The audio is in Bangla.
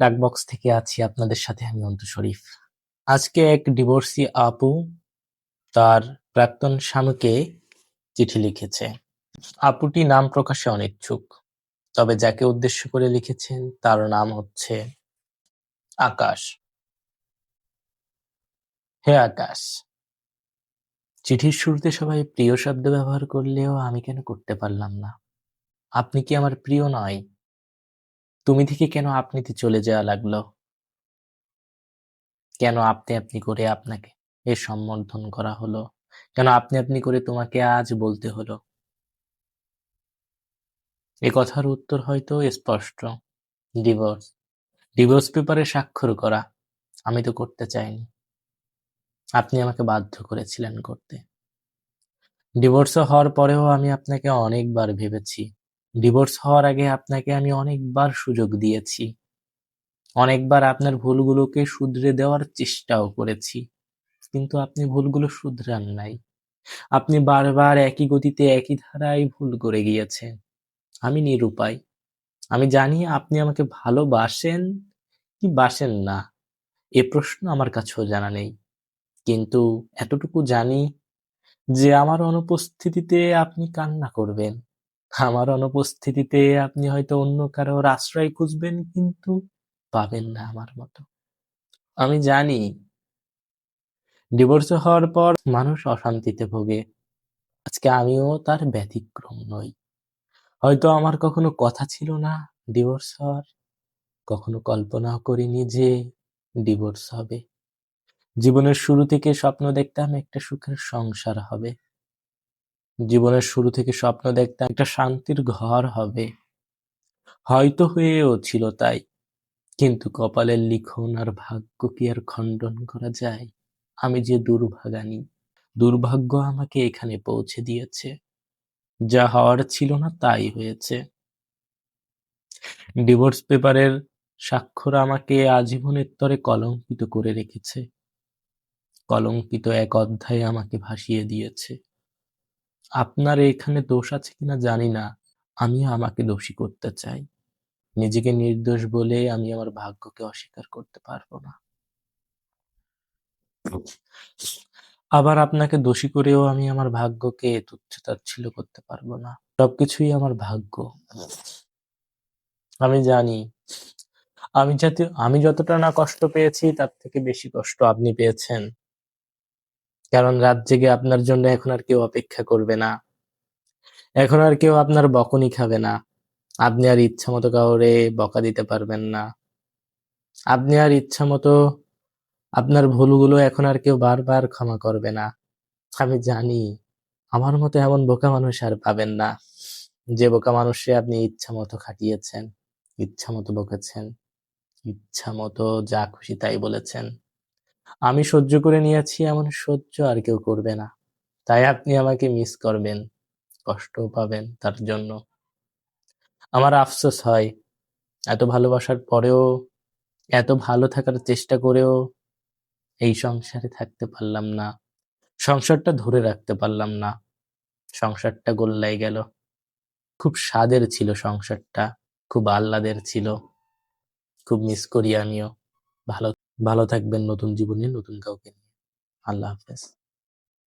ডাকবক্স থেকে আছি আপনাদের সাথে আমি অন্তু শরীফ। আজকে এক ডিভোর্সি আপু তার প্রাক্তন স্বামীকে চিঠি লিখেছে। আপুটি নাম প্রকাশে অনিচ্ছুক, তবে যাকে উদ্দেশ্য করে লিখেছেন তার নাম হচ্ছে আকাশ। হে আকাশ, চিঠির শুরুতে সবাই প্রিয় শব্দ ব্যবহার করলেও আমি কেন করতে পারলাম না? আপনি কি আমার প্রিয় নয়? তুমি থেকে কেন আপনিতে চলে যাওয়া লাগলো? কেন আপনি আপনি করে আপনাকে এ সম্বোধন করা হলো? কেন আপনি আপনি করে তোমাকে আজ বলতে হলো? এ কথার উত্তর হয়তো স্পষ্ট, ডিভোর্স। ডিভোর্স পেপারে স্বাক্ষর করা। আমি তো করতে চাইনি, আপনি আমাকে বাধ্য করেছিলেন করতে। ডিভোর্স হওয়ার পরেও আমি আপনাকে অনেকবার ভেবেছি। ডিভোর্স হওয়ার আগে আপনাকে আমি অনেকবার সুযোগ দিয়েছি, অনেকবার আপনার ভুলগুলোকে শুধরে দেওয়ার চেষ্টাও করেছি, কিন্তু আপনি ভুলগুলো শুধরান নাই। আপনি বারবার একই গতিতে একই ধারায় ভুল করে গিয়েছেন। আমি নিরুপায়। আমি জানি আপনি আমাকে ভালোবাসেন কি বাসেন না, এ প্রশ্ন আমার কাছেও জানা নেই। কিন্তু এতটুকু জানি যে আমার অনুপস্থিতিতে আপনি কান্না করবেন। আমার অনুপস্থিতিতে আপনি হয়তো অন্য কারোর আশ্রয় খুঁজবেন, কিন্তু পাবেন না আমার মতো। আমি জানি ডিভোর্স হওয়ার পর মানুষ অশান্তিতে ভোগে। আজকে আমিও তার ব্যতিক্রম নই। হয়তো আমার কখনো কথা ছিল না ডিভোর্স হওয়ার, কখনো কল্পনাও করিনি যে ডিভোর্স হবে। জীবনের শুরু থেকে স্বপ্ন দেখতাম একটা সুখের সংসার হবে। জীবনের শুরু থেকে স্বপ্ন দেখতাম একটা শান্তির ঘর হবে। হয়তো হয়েও ছিল তাই, কিন্তু কপালের লিখন আর ভাগ্য কি আর খণ্ডন করা যায়? আমি যে দুর্ভাগানী, দুর্ভাগ্য আমাকে এখানে পৌঁছে দিয়েছে। যা হওয়ার ছিল না তাই হয়েছে। ডিভোর্স পেপারের স্বাক্ষর আমাকে আজীবনের তরে কলঙ্কিত করে রেখেছে। কলঙ্কিত এক অধ্যায় আমাকে ভাসিয়ে দিয়েছে। আপনার এখানে দোষ আছে কিনা জানি না, আমিও আমাকে দোষী করতে চাই। নিজেকে নির্দোষ বলে আমি আমার ভাগ্যকে অস্বীকার করতে পারবো না। আবার আপনাকে দোষী করেও আমি আমার ভাগ্যকে তুচ্ছ-তাচ্ছিল্য করতে পারবো না। সবকিছুই আমার ভাগ্য। আমি জানি আমি যতটা না কষ্ট পেয়েছি তার থেকে বেশি কষ্ট আপনি পেয়েছেন। কারণ রাত জেগে আপনার জন্য এখন আর কেউ অপেক্ষা করবে না। এখন আর কেউ আপনার বকুনি খাবে না। আপনি আর ইচ্ছামতো কাউরে বকা দিতে পারবেন না। আপনি আর ইচ্ছামতো আপনার ভুলগুলো এখন আর কেউ বারবার ক্ষমা করবে না। আমি জানি আমার মতো এমন বোকা মানুষ আর পাবেন না, যে বোকা মানুষে আপনি ইচ্ছামতো খাটিয়েছেন, ইচ্ছামতো বকেছেন, ইচ্ছামতো যা খুশি তাই বলেছেন। আমি সহ্য করে নিয়েছি, এমন সহ্য আর কেউ করবে না। তাই আপনি আমাকে মিস করবেন, কষ্টও পাবেন তার জন্য। আমার আফসোস হয়, এত ভালোবাসার পরেও, এত ভালো থাকার চেষ্টা করেও এই সংসারে থাকতে পারলাম না। সংসারটা ধরে রাখতে পারলাম না। সংসারটা গোল্লায় গেল। খুব স্বাদের ছিল সংসারটা, খুব আহ্লাদের ছিল। খুব মিস করি আমিও। ভালো ভালো থাকবেন নতুন জীবনে নতুন কাউকে নিয়ে। আল্লাহ হাফেজ।